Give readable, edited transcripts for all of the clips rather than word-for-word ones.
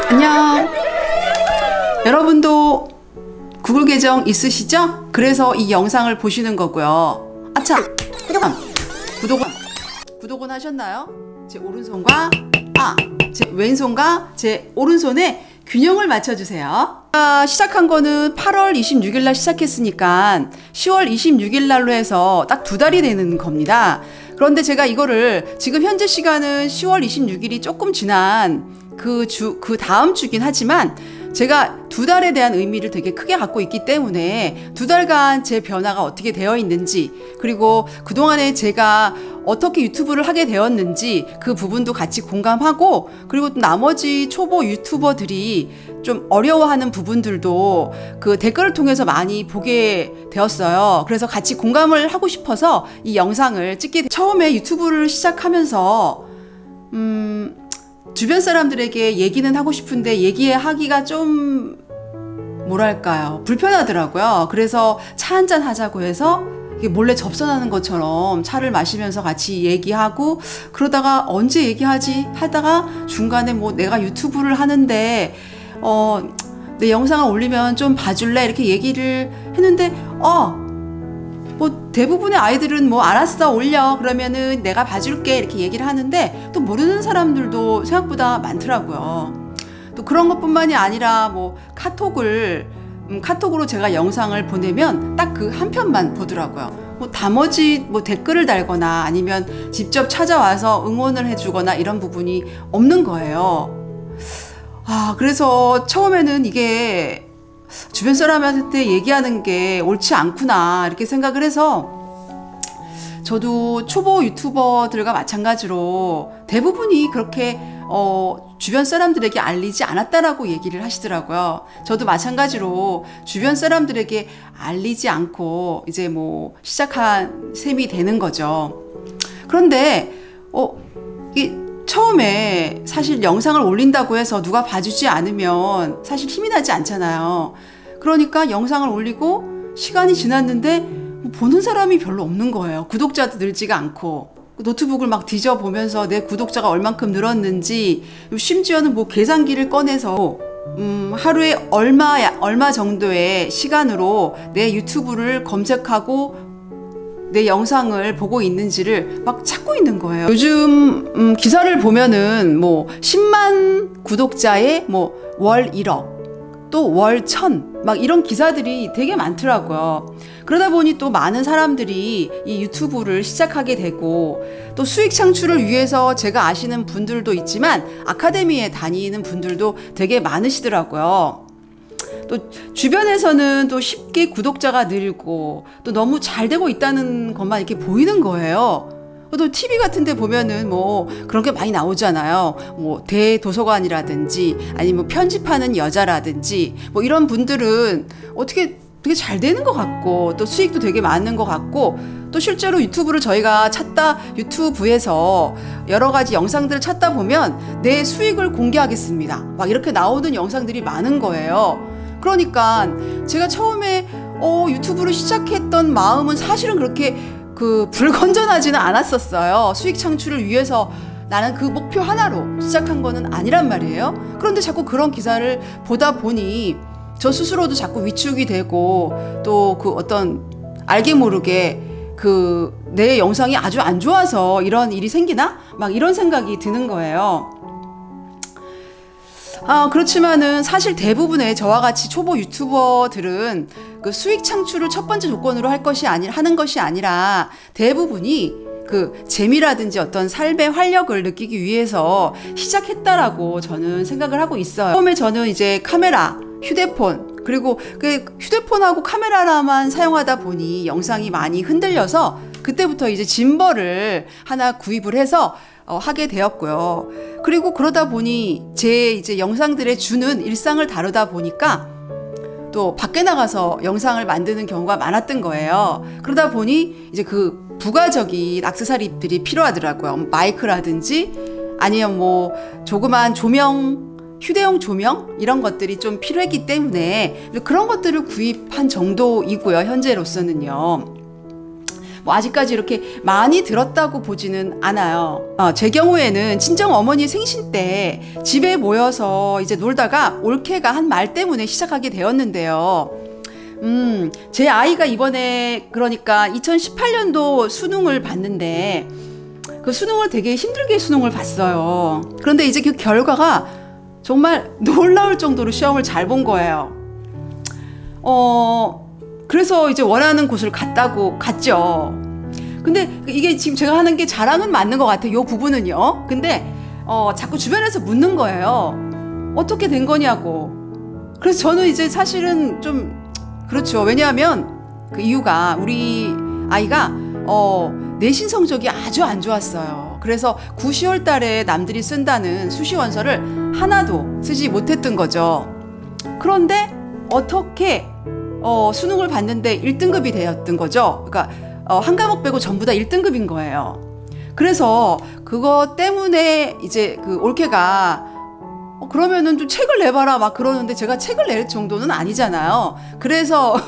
안녕. 여러분도 구글 계정 있으시죠? 그래서 이 영상을 보시는 거고요. 아차! 구독은 하셨나요? 제 오른손과 제 왼손과 제 오른손에 균형을 맞춰주세요. 시작한 거는 8월 26일 날 시작했으니까 10월 26일 날로 해서 딱 2달이 되는 겁니다. 그런데 제가 이거를 지금 현재 시간은 10월 26일이 조금 지난 그 다음 주긴 하지만 제가 2달에 대한 의미를 되게 크게 갖고 있기 때문에 2달간 제 변화가 어떻게 되어 있는지, 그리고 그동안에 제가 어떻게 유튜브를 하게 되었는지 그 부분도 같이 공감하고, 그리고 또 나머지 초보 유튜버들이 좀 어려워하는 부분들도 그 댓글을 통해서 많이 보게 되었어요. 그래서 같이 공감을 하고 싶어서 이 영상을 찍게 처음에 유튜브를 시작하면서 주변 사람들에게 얘기는 하고 싶은데 얘기하기가 좀 뭐랄까요, 불편하더라고요. 그래서 차 한잔 하자고 해서 몰래 접선하는 것처럼 차를 마시면서 같이 얘기하고, 그러다가 언제 얘기하지 하다가 중간에 뭐 내가 유튜브를 하는데 내 영상을 올리면 좀 봐줄래 이렇게 얘기를 했는데 뭐 대부분의 아이들은 뭐 알았어 올려 그러면은 내가 봐줄게 이렇게 얘기를 하는데, 또 모르는 사람들도 생각보다 많더라고요. 또 그런 것뿐만이 아니라 뭐 카톡으로 제가 영상을 보내면 딱 그 한 편만 보더라고요. 뭐 나머지 뭐 댓글을 달거나 아니면 직접 찾아와서 응원을 해주거나 이런 부분이 없는 거예요. 그래서 처음에는 이게 주변 사람한테 얘기하는 게 옳지 않구나 이렇게 생각을 해서, 저도 초보 유튜버들과 마찬가지로 대부분이 그렇게 주변 사람들에게 알리지 않았다라고 얘기를 하시더라고요. 저도 마찬가지로 주변 사람들에게 알리지 않고 이제 뭐 시작한 셈이 되는 거죠. 그런데 처음에 사실 영상을 올린다고 해서 누가 봐주지 않으면 사실 힘이 나지 않잖아요. 그러니까 영상을 올리고 시간이 지났는데 보는 사람이 별로 없는 거예요. 구독자도 늘지가 않고, 노트북을 막 뒤져보면서 내 구독자가 얼만큼 늘었는지, 심지어는 뭐 계산기를 꺼내서 하루에 얼마 정도의 시간으로 내 유튜브를 검색하고 내 영상을 보고 있는지를 막 찾고 있는 거예요. 요즘 기사를 보면은 뭐 10만 구독자에 뭐 월 1억 또 월 1000 막 이런 기사들이 되게 많더라고요. 그러다 보니 또 많은 사람들이 이 유튜브를 시작하게 되고, 또 수익 창출을 위해서 제가 아시는 분들도 있지만 아카데미에 다니는 분들도 되게 많으시더라고요. 또 주변에서는 또 쉽게 구독자가 늘고 또 너무 잘 되고 있다는 것만 이렇게 보이는 거예요. 또 TV 같은 데 보면은 뭐 그런 게 많이 나오잖아요. 뭐 대도서관이라든지 아니면 뭐 편집하는 여자라든지 뭐 이런 분들은 어떻게 되게 잘 되는 것 같고 또 수익도 되게 많은 것 같고, 또 실제로 유튜브를 저희가 유튜브에서 여러 가지 영상들을 찾다 보면 내 수익을 공개하겠습니다 막 이렇게 나오는 영상들이 많은 거예요. 그러니까 제가 처음에 유튜브를 시작했던 마음은 사실은 그렇게 불건전하지는 않았었어요. 수익 창출을 위해서 나는 그 목표 하나로 시작한 거는 아니란 말이에요. 그런데 자꾸 그런 기사를 보다 보니 저 스스로도 자꾸 위축이 되고, 또 어떤 알게 모르게 내 영상이 아주 안 좋아서 이런 일이 생기나? 막 이런 생각이 드는 거예요. 그렇지만은 사실 대부분의 저와 같이 초보 유튜버들은 그 수익 창출을 첫 번째 조건으로 하는 것이 아니라 대부분이 재미라든지 어떤 삶의 활력을 느끼기 위해서 시작했다라고 저는 생각을 하고 있어요. 처음에 저는 이제 카메라, 휴대폰, 그리고 휴대폰하고 카메라만 사용하다 보니 영상이 많이 흔들려서 그때부터 이제 짐벌을 하나 구입을 해서 하게 되었고요. 그리고 그러다 보니 제 이제 영상들에 주는 일상을 다루다 보니까 또 밖에 나가서 영상을 만드는 경우가 많았던 거예요. 그러다 보니 이제 부가적인 액세서리들이 필요하더라고요. 마이크라든지 아니면 뭐 조그만 휴대용 조명 이런 것들이 좀 필요했기 때문에 그런 것들을 구입한 정도이고요. 현재로서는요. 뭐 아직까지 이렇게 많이 들었다고 보지는 않아요. 제 경우에는 친정 어머니 생신 때 집에 모여서 이제 놀다가 올케가 한 말 때문에 시작하게 되었는데요. 제 아이가 이번에 그러니까 2018년도 수능을 봤는데 그 수능을 되게 힘들게 수능을 봤어요. 그런데 이제 그 결과가 정말 놀라울 정도로 시험을 잘 본 거예요. 그래서 이제 원하는 곳을 갔죠. 근데 이게 지금 제가 하는 게 자랑은 맞는 것 같아요. 요 부분은요. 근데 자꾸 주변에서 묻는 거예요. 어떻게 된 거냐고. 그래서 저는 이제 사실은 좀 그렇죠. 왜냐하면 그 이유가 우리 아이가 내신 성적이 아주 안 좋았어요. 그래서 9, 10월 달에 남들이 쓴다는 수시원서를 하나도 쓰지 못했던 거죠. 그런데 어떻게 수능을 봤는데 1등급이 되었던 거죠. 그러니까 한 과목 빼고 전부 다 1등급인 거예요. 그래서 그거 때문에 이제 그 올케가 그러면은 좀 책을 내봐라 막 그러는데 제가 책을 낼 정도는 아니잖아요. 그래서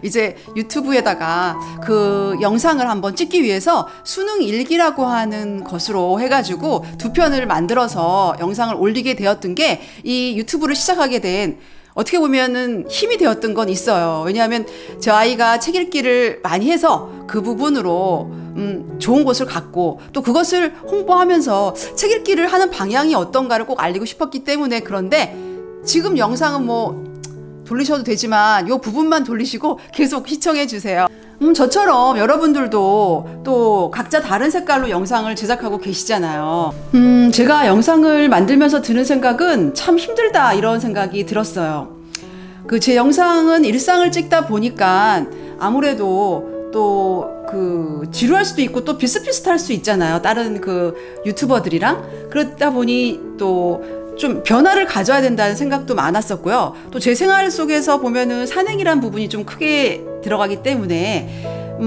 이제 유튜브에다가 그 영상을 한번 찍기 위해서 수능 일기라고 하는 것으로 해가지고 2편을 만들어서 영상을 올리게 되었던 게 이 유튜브를 시작하게 된 어떻게 보면은 힘이 되었던 건 있어요. 왜냐하면 제 아이가 책 읽기를 많이 해서 그 부분으로 좋은 곳을 갔고 또 그것을 홍보하면서 책 읽기를 하는 방향이 어떤가를 꼭 알리고 싶었기 때문에. 그런데 지금 영상은 뭐 돌리셔도 되지만 요 부분만 돌리시고 계속 시청해 주세요. 저처럼 여러분들도 또 각자 다른 색깔로 영상을 제작하고 계시잖아요. 제가 영상을 만들면서 드는 생각은 참 힘들다 이런 생각이 들었어요. 그 제 영상은 일상을 찍다 보니까 아무래도 또 그 지루할 수도 있고 또 비슷비슷할 수 있잖아요. 다른 그 유튜버들이랑. 그러다 보니 또 좀 변화를 가져야 된다는 생각도 많았었고요. 또 제 생활 속에서 보면은 산행이란 부분이 좀 크게 들어가기 때문에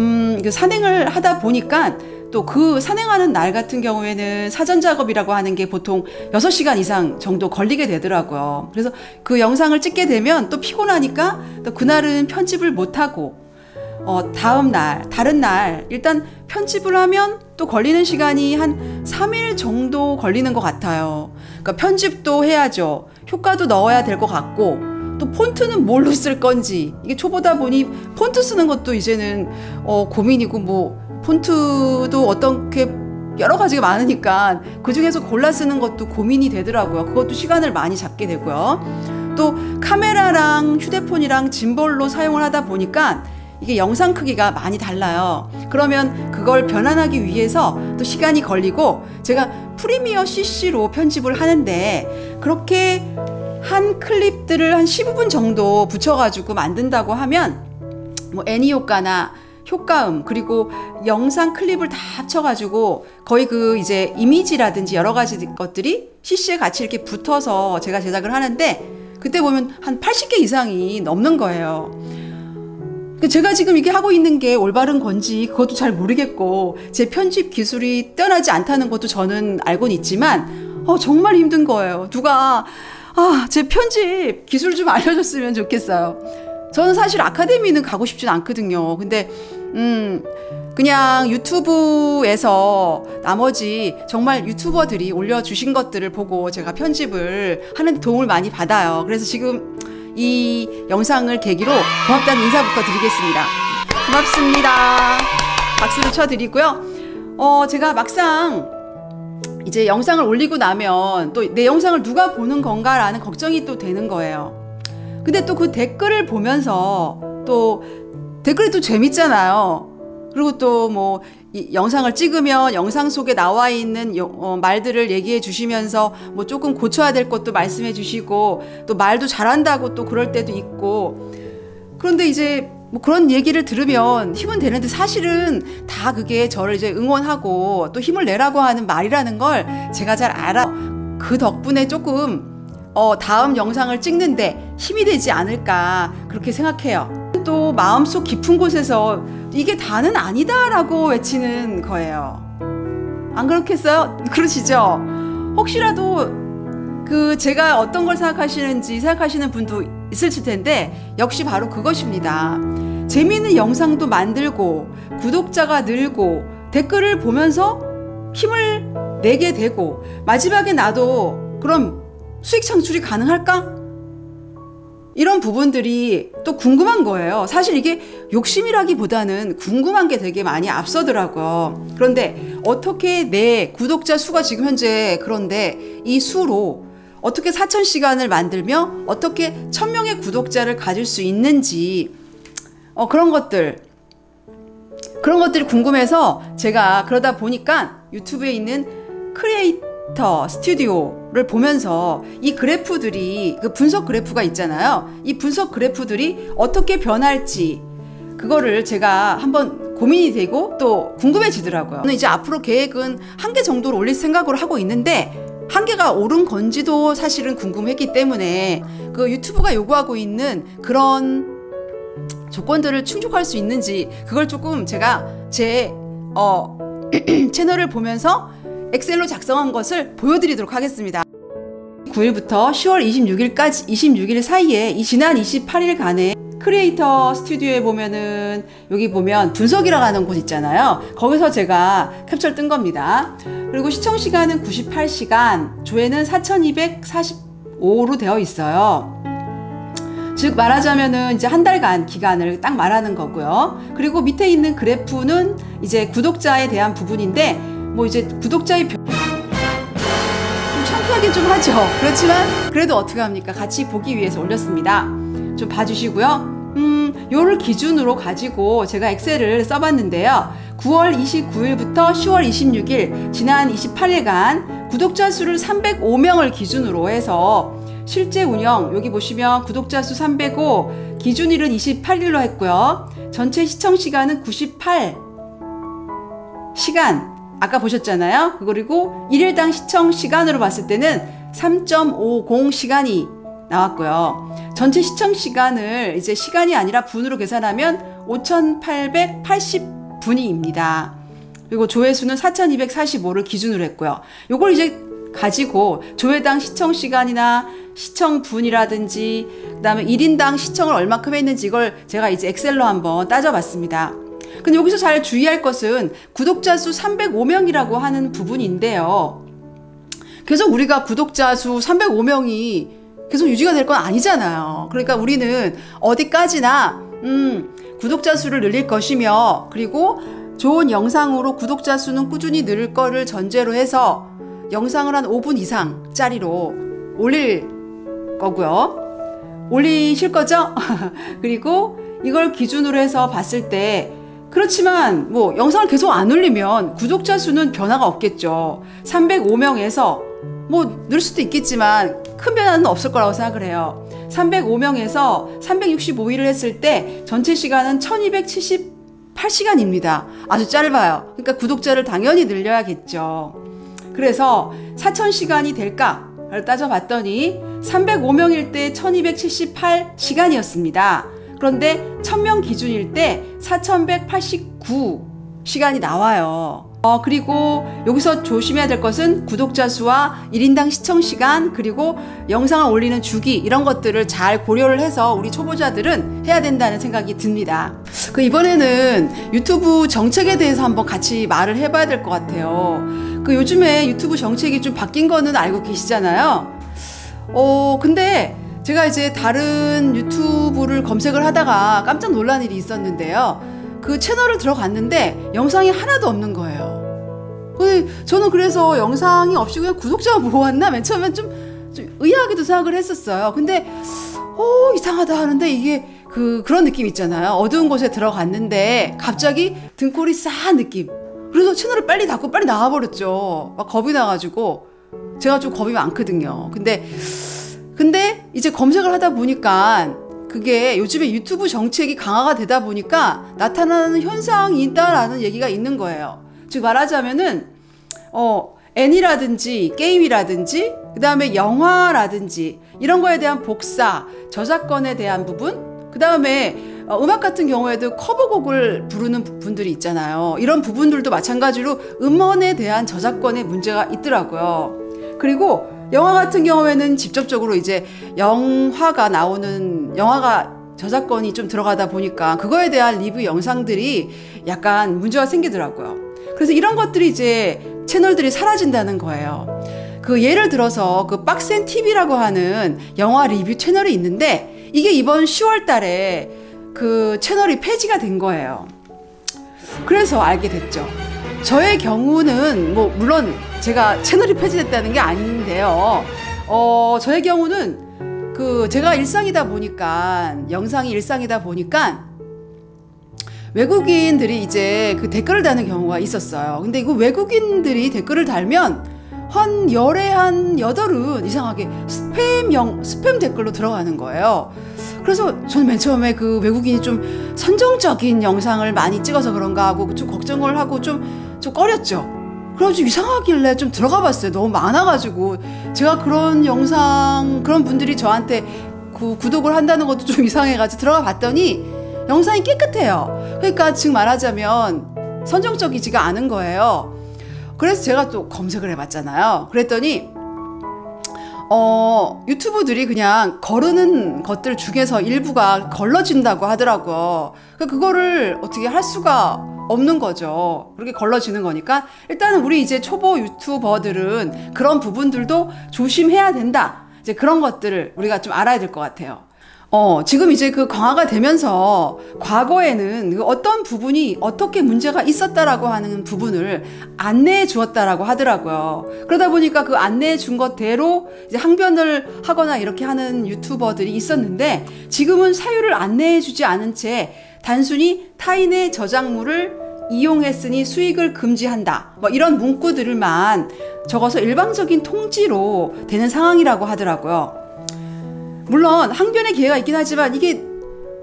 그 산행을 하다 보니까 또 그 산행하는 날 같은 경우에는 사전 작업이라고 하는 게 보통 6시간 이상 정도 걸리게 되더라고요. 그래서 그 영상을 찍게 되면 또 피곤하니까 또 그날은 편집을 못하고 다음 날, 다른 날 일단 편집을 하면 또 걸리는 시간이 한 3일 정도 걸리는 것 같아요. 그러니까 편집도 해야죠. 효과도 넣어야 될 것 같고 또 폰트는 뭘로 쓸 건지 이게 초보다 보니 폰트 쓰는 것도 이제는 고민이고 뭐 폰트도 어떻게 여러 가지가 많으니까 그중에서 골라 쓰는 것도 고민이 되더라고요. 그것도 시간을 많이 잡게 되고요. 또 카메라랑 휴대폰이랑 짐볼로 사용을 하다 보니까 이게 영상 크기가 많이 달라요. 그러면 그걸 변환하기 위해서 또 시간이 걸리고 제가 프리미어 CC로 편집을 하는데 그렇게 한 클립들을 한 15분 정도 붙여가지고 만든다고 하면 뭐 애니 효과나 효과음 그리고 영상 클립을 다 합쳐가지고 거의 그 이제 이미지라든지 여러 가지 것들이 CC에 같이 이렇게 붙어서 제가 제작을 하는데 그때 보면 한 80개 이상이 넘는 거예요. 제가 지금 이게 하고 있는 게 올바른 건지 그것도 잘 모르겠고 제 편집 기술이 뛰어나지 않다는 것도 저는 알고는 있지만 정말 힘든 거예요. 누가 제 편집 기술 좀 알려줬으면 좋겠어요. 저는 사실 아카데미는 가고 싶진 않거든요. 근데 그냥 유튜브에서 나머지 정말 유튜버들이 올려주신 것들을 보고 제가 편집을 하는 데 도움을 많이 받아요. 그래서 지금 이 영상을 계기로 고맙다는 인사부터 드리겠습니다. 고맙습니다. 박수를 쳐드리고요. 제가 막상 이제 영상을 올리고 나면 또 내 영상을 누가 보는 건가라는 걱정이 또 되는 거예요. 근데 또 그 댓글을 보면서 또 댓글이 또 재밌잖아요. 그리고 또 뭐 영상을 찍으면 영상 속에 나와 있는 말들을 얘기해 주시면서 뭐 조금 고쳐야 될 것도 말씀해 주시고 또 말도 잘한다고 또 그럴 때도 있고 그런데 이제 뭐 그런 얘기를 들으면 힘은 되는데 사실은 다 그게 저를 이제 응원하고 또 힘을 내라고 하는 말이라는 걸 제가 잘 알아. 그 덕분에 조금 다음 영상을 찍는데 힘이 되지 않을까 그렇게 생각해요. 또 마음속 깊은 곳에서 이게 다는 아니다라고 외치는 거예요. 안 그렇겠어요? 그러시죠? 혹시라도 그 제가 어떤 걸 생각하시는지 생각하시는 분도 있을 텐데 역시 바로 그것입니다. 재미있는 영상도 만들고 구독자가 늘고 댓글을 보면서 힘을 내게 되고 마지막에 나도 그럼 수익 창출이 가능할까? 이런 부분들이 또 궁금한 거예요. 사실 이게 욕심이라기보다는 궁금한 게 되게 많이 앞서더라고요. 그런데 어떻게 내 구독자 수가 지금 현재 그런데 이 수로 어떻게 4,000시간을 만들며 어떻게 1,000명의 구독자를 가질 수 있는지 그런 것들이 궁금해서 제가 그러다 보니까 유튜브에 있는 크리에이터 스튜디오를 보면서 이 그래프들이 그 분석 그래프가 있잖아요. 이 분석 그래프들이 어떻게 변할지 그거를 제가 한번 고민이 되고 또 궁금해지더라고요. 저는 이제 앞으로 계획은 1개 정도로 올릴 생각으로 하고 있는데 1개가 옳은 건지도 사실은 궁금했기 때문에 그 유튜브가 요구하고 있는 그런 조건들을 충족할 수 있는지 그걸 조금 제가 제 채널을 보면서 엑셀로 작성한 것을 보여드리도록 하겠습니다. 9일부터 10월 26일 사이에 이 지난 28일간의 크리에이터 스튜디오에 보면은 여기 보면 분석이라고 하는 곳 있잖아요. 거기서 제가 캡처를 뜬 겁니다. 그리고 시청 시간은 98시간, 조회는 4,245로 되어 있어요. 즉 말하자면은 이제 한 달간 기간을 딱 말하는 거고요. 그리고 밑에 있는 그래프는 이제 구독자에 대한 부분인데 뭐 이제 구독자의 좀 창피하긴 좀 하죠. 그렇지만 그래도 어떻게 합니까? 같이 보기 위해서 올렸습니다. 좀 봐주시고요. 요를 기준으로 가지고 제가 엑셀을 써봤는데요. 9월 29일부터 10월 26일 지난 28일간 구독자 수를 305명을 기준으로 해서 실제 운영 여기 보시면 구독자 수 305, 기준일은 28일로 했고요. 전체 시청 시간은 98시간 아까 보셨잖아요. 그리고 1일당 시청 시간으로 봤을 때는 3.50 시간이 나왔고요. 전체 시청 시간을 이제 시간이 아니라 분으로 계산하면 5,880분이입니다. 그리고 조회수는 4,245를 기준으로 했고요. 요걸 이제 가지고 조회당 시청 시간이나 시청 분이라든지 그다음에 1인당 시청을 얼마큼 했는지 이걸 제가 이제 엑셀로 한번 따져봤습니다. 근데 여기서 잘 주의할 것은 구독자 수 305명이라고 하는 부분인데요. 계속 우리가 구독자 수 305명이 계속 유지가 될 건 아니잖아요. 그러니까 우리는 어디까지나 구독자 수를 늘릴 것이며 그리고 좋은 영상으로 구독자 수는 꾸준히 늘 거를 전제로 해서 영상을 한 5분 이상짜리로 올릴 거고요. 올리실 거죠? 그리고 이걸 기준으로 해서 봤을 때 그렇지만 뭐 영상을 계속 안 올리면 구독자 수는 변화가 없겠죠. 305명에서 뭐 늘 수도 있겠지만 큰 변화는 없을 거라고 생각을 해요. 305명에서 365일을 했을 때 전체 시간은 1278시간입니다. 아주 짧아요. 그러니까 구독자를 당연히 늘려야겠죠. 그래서 4,000시간이 될까를 따져봤더니 305명일 때 1278시간이었습니다. 그런데 1,000명 기준일 때 4,189시간이 나와요. 그리고 여기서 조심해야 될 것은 구독자 수와 1인당 시청 시간 그리고 영상을 올리는 주기 이런 것들을 잘 고려를 해서 우리 초보자들은 해야 된다는 생각이 듭니다. 이번에는 유튜브 정책에 대해서 한번 같이 말을 해봐야 될 것 같아요. 요즘에 유튜브 정책이 좀 바뀐 거는 알고 계시잖아요. 근데 제가 이제 다른 유튜브를 검색을 하다가 깜짝 놀란 일이 있었는데요. 그 채널을 들어갔는데 영상이 하나도 없는 거예요. 저는 그래서 영상이 없이 그냥 구독자가 모았나? 맨 처음엔 좀 의아하게도 생각을 했었어요. 근데 이상하다 하는데 이게 그런 느낌 있잖아요. 어두운 곳에 들어갔는데 갑자기 등골이 싸한 느낌. 그래서 채널을 빨리 닫고 빨리 나와버렸죠. 막 겁이 나가지고 제가 좀 겁이 많거든요. 근데 이제 검색을 하다 보니까 그게 요즘에 유튜브 정책이 강화가 되다 보니까 나타나는 현상이 있다라는 얘기가 있는 거예요. 즉 말하자면은 애니라든지 게임이라든지 그 다음에 영화라든지 이런 거에 대한 복사, 저작권에 대한 부분 그 다음에 음악 같은 경우에도 커버곡을 부르는 분들이 있잖아요. 이런 부분들도 마찬가지로 음원에 대한 저작권의 문제가 있더라고요. 그리고 영화 같은 경우에는 직접적으로 이제 영화가 저작권이 좀 들어가다 보니까 그거에 대한 리뷰 영상들이 약간 문제가 생기더라고요. 그래서 이런 것들이 이제 채널들이 사라진다는 거예요. 그 예를 들어서 그 빡센 TV라고 하는 영화 리뷰 채널이 있는데 이게 이번 10월 달에 그 채널이 폐지가 된 거예요. 그래서 알게 됐죠. 저의 경우는 뭐 물론 제가 채널이 폐지됐다는 게 아닌데요. 저의 경우는 그 제가 일상이다 보니까 영상이 일상이다 보니까 외국인들이 이제 그 댓글을 다는 경우가 있었어요. 근데 이거 외국인들이 댓글을 달면 한 열에 한 8은 이상하게 스팸 댓글로 들어가는 거예요. 그래서 저는 맨 처음에 그 외국인이 좀 선정적인 영상을 많이 찍어서 그런가 하고 좀 걱정을 하고 좀 꺼렸죠. 그래가지고 이상하길래 좀 들어가 봤어요. 너무 많아가지고 제가 그런 영상 그런 분들이 저한테 구독을 한다는 것도 좀 이상해가지고 들어가 봤더니 영상이 깨끗해요. 그러니까 즉 말하자면 선정적이지가 않은 거예요. 그래서 제가 또 검색을 해봤잖아요. 그랬더니 유튜브들이 그냥 거르는 것들 중에서 일부가 걸러진다고 하더라고요. 그거를 어떻게 할 수가 없는 거죠. 그렇게 걸러지는 거니까 일단은 우리 이제 초보 유튜버들은 그런 부분들도 조심해야 된다. 이제 그런 것들을 우리가 좀 알아야 될 것 같아요. 지금 이제 그 강화가 되면서 과거에는 그 어떤 부분이 어떻게 문제가 있었다라고 하는 부분을 안내해 주었다라고 하더라고요. 그러다 보니까 그 안내해 준 것대로 이제 항변을 하거나 이렇게 하는 유튜버들이 있었는데 지금은 사유를 안내해 주지 않은 채 단순히 타인의 저작물을 이용했으니 수익을 금지한다. 뭐 이런 문구들만 적어서 일방적인 통지로 되는 상황이라고 하더라고요. 물론 항변의 기회가 있긴 하지만 이게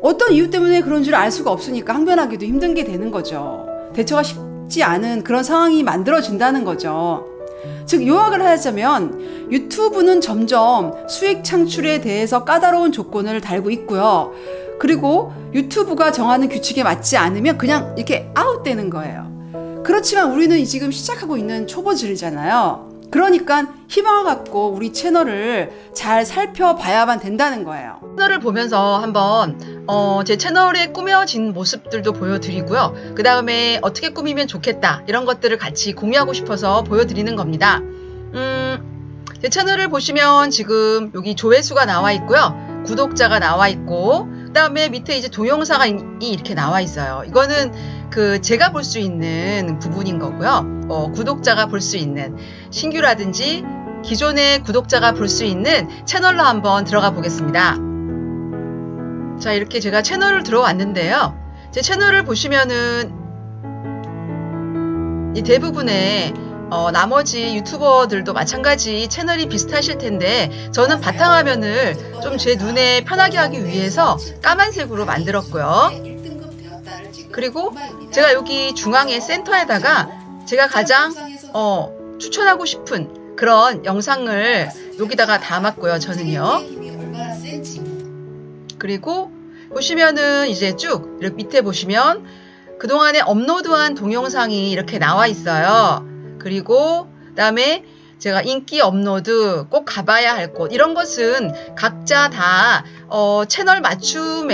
어떤 이유 때문에 그런 줄 알 수가 없으니까 항변하기도 힘든 게 되는 거죠. 대처가 쉽지 않은 그런 상황이 만들어진다는 거죠. 즉 요약을 하자면 유튜브는 점점 수익 창출에 대해서 까다로운 조건을 달고 있고요. 그리고 유튜브가 정하는 규칙에 맞지 않으면 그냥 이렇게 아웃되는 거예요. 그렇지만 우리는 지금 시작하고 있는 초보들이잖아요. 그러니까 희망을 갖고 우리 채널을 잘 살펴봐야만 된다는 거예요. 채널을 보면서 한번 제 채널의 꾸며진 모습들도 보여드리고요. 그 다음에 어떻게 꾸미면 좋겠다 이런 것들을 같이 공유하고 싶어서 보여드리는 겁니다. 제 채널을 보시면 지금 여기 조회수가 나와 있고요. 구독자가 나와 있고 그 다음에 밑에 이제 동영상이 이렇게 나와 있어요. 이거는 그 제가 볼 수 있는 부분인 거고요. 구독자가 볼 수 있는 신규라든지 기존의 구독자가 볼 수 있는 채널로 한번 들어가 보겠습니다. 자, 이렇게 제가 채널을 들어왔는데요. 제 채널을 보시면은 이 대부분의 나머지 유튜버들도 마찬가지 채널이 비슷하실 텐데 저는 바탕화면을 좀 제 눈에 편하게 하기 위해서 까만색으로 만들었고요. 그리고 제가 여기 중앙에 센터에다가 제가 가장 추천하고 싶은 그런 영상을 여기다가 담았고요. 저는요. 그리고 보시면은 이제 쭉 이렇게 밑에 보시면 그동안에 업로드한 동영상이 이렇게 나와 있어요. 그리고 그다음에 제가 인기 업로드 꼭 가봐야 할 곳 이런 것은 각자 다 채널 맞춤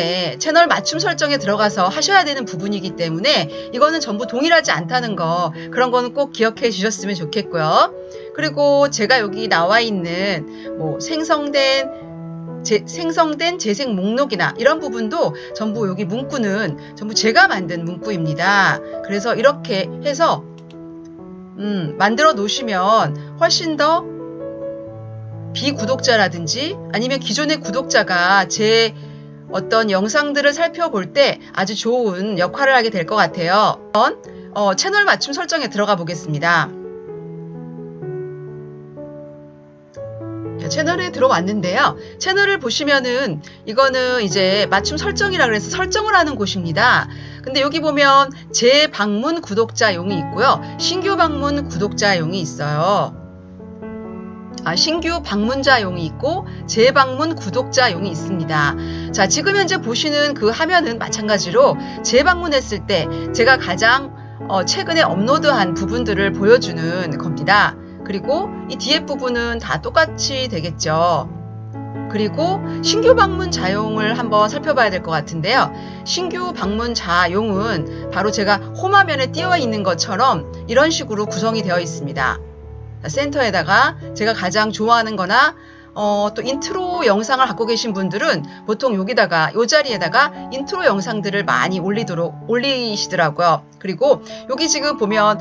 설정에 들어가서 하셔야 되는 부분이기 때문에 이거는 전부 동일하지 않다는 거 그런 거는 꼭 기억해 주셨으면 좋겠고요. 그리고 제가 여기 나와 있는 뭐 생성된 재생 목록이나 이런 부분도 전부 여기 문구는 전부 제가 만든 문구입니다. 그래서 이렇게 해서 만들어 놓으시면 훨씬 더 비구독자라든지 아니면 기존의 구독자가 제 어떤 영상들을 살펴볼 때 아주 좋은 역할을 하게 될 것 같아요. 채널 맞춤 설정에 들어가 보겠습니다. 채널에 들어왔는데요. 채널을 보시면은 이거는 이제 맞춤 설정이라 그래서 설정을 하는 곳입니다. 근데 여기 보면 재방문 구독자용이 있고요. 신규 방문 구독자용이 있어요. 신규 방문자용이 있고 재방문 구독자용이 있습니다. 자, 지금 현재 보시는 그 화면은 마찬가지로 재방문했을 때 제가 가장 최근에 업로드한 부분들을 보여주는 겁니다. 그리고 이 뒤에 부분은 다 똑같이 되겠죠. 그리고 신규 방문 자용을 한번 살펴봐야 될 것 같은데요. 신규 방문 자용은 바로 제가 홈화면에 띄워 있는 것처럼 이런 식으로 구성이 되어 있습니다. 센터에다가 제가 가장 좋아하는 거나 또 인트로 영상을 갖고 계신 분들은 보통 여기다가 이 자리에다가 인트로 영상들을 많이 올리시더라고요. 그리고 여기 지금 보면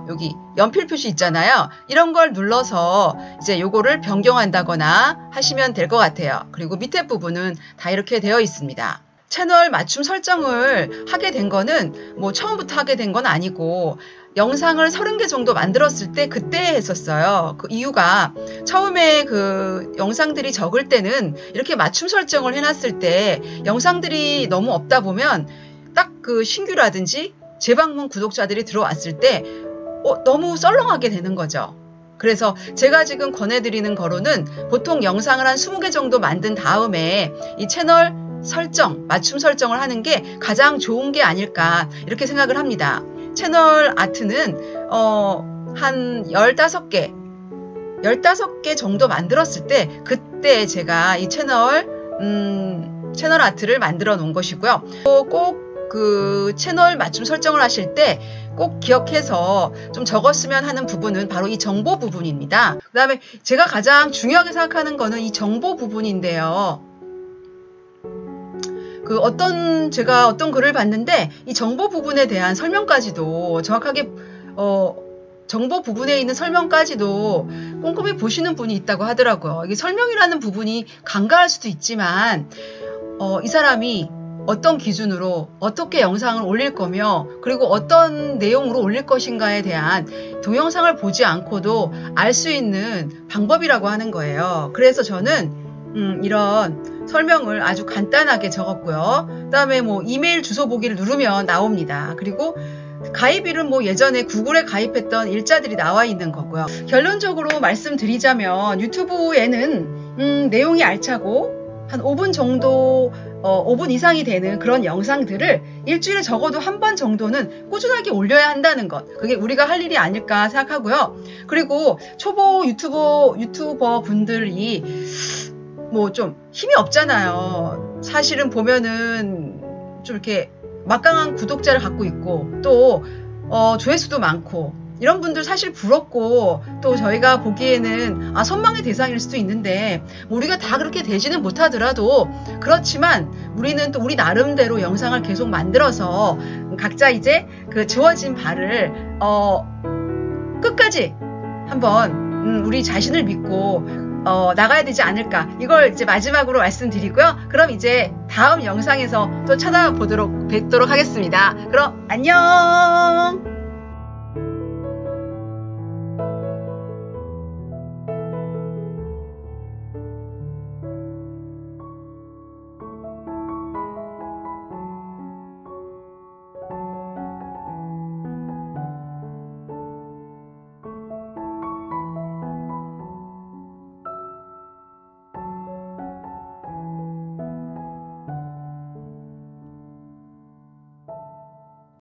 여기 연필 표시 있잖아요. 이런 걸 눌러서 이제 요거를 변경한다거나 하시면 될 것 같아요. 그리고 밑에 부분은 다 이렇게 되어 있습니다. 채널 맞춤 설정을 하게 된 거는 뭐 처음부터 하게 된 건 아니고 영상을 30개 정도 만들었을 때 그때 했었어요. 그 이유가 처음에 그 영상들이 적을 때는 이렇게 맞춤 설정을 해놨을 때 영상들이 너무 없다 보면 딱 그 신규라든지 재방문 구독자들이 들어왔을 때 너무 썰렁하게 되는 거죠. 그래서 제가 지금 권해드리는 거로는 보통 영상을 한 20개 정도 만든 다음에 이 채널 설정, 맞춤 설정을 하는 게 가장 좋은 게 아닐까 이렇게 생각을 합니다. 채널 아트는 한 15개 정도 만들었을 때 그때 제가 이 채널 아트를 만들어 놓은 것이고요. 꼭 그 채널 맞춤 설정을 하실 때 꼭 기억해서 좀 적었으면 하는 부분은 바로 이 정보 부분입니다. 그 다음에 제가 가장 중요하게 생각하는 거는 이 정보 부분인데요. 제가 어떤 글을 봤는데 이 정보 부분에 대한 설명까지도 정확하게 정보 부분에 있는 설명까지도 꼼꼼히 보시는 분이 있다고 하더라고요. 이게 설명이라는 부분이 간과할 수도 있지만 이 사람이 어떤 기준으로 어떻게 영상을 올릴 거며 그리고 어떤 내용으로 올릴 것인가에 대한 동영상을 보지 않고도 알 수 있는 방법이라고 하는 거예요. 그래서 저는 이런 설명을 아주 간단하게 적었고요. 그 다음에 뭐 이메일 주소 보기를 누르면 나옵니다. 그리고 가입일은 뭐 예전에 구글에 가입했던 일자들이 나와 있는 거고요. 결론적으로 말씀드리자면 유튜브에는 내용이 알차고 한 5분 정도 5분 이상이 되는 그런 영상들을 일주일에 적어도 한 번 정도는 꾸준하게 올려야 한다는 것, 그게 우리가 할 일이 아닐까 생각하고요. 그리고 초보 유튜버 분들이 뭐 좀 힘이 없잖아요. 사실은 보면은 좀 이렇게 막강한 구독자를 갖고 있고 또 조회수도 많고 이런 분들 사실 부럽고 또 저희가 보기에는 선망의 대상일 수도 있는데 우리가 다 그렇게 되지는 못하더라도 그렇지만 우리는 또 우리 나름대로 영상을 계속 만들어서 각자 이제 그 주어진 바를 끝까지 한번 우리 자신을 믿고 나가야 되지 않을까, 이걸 이제 마지막으로 말씀드리고요. 그럼 이제 다음 영상에서 또 뵙도록 하겠습니다. 그럼 안녕.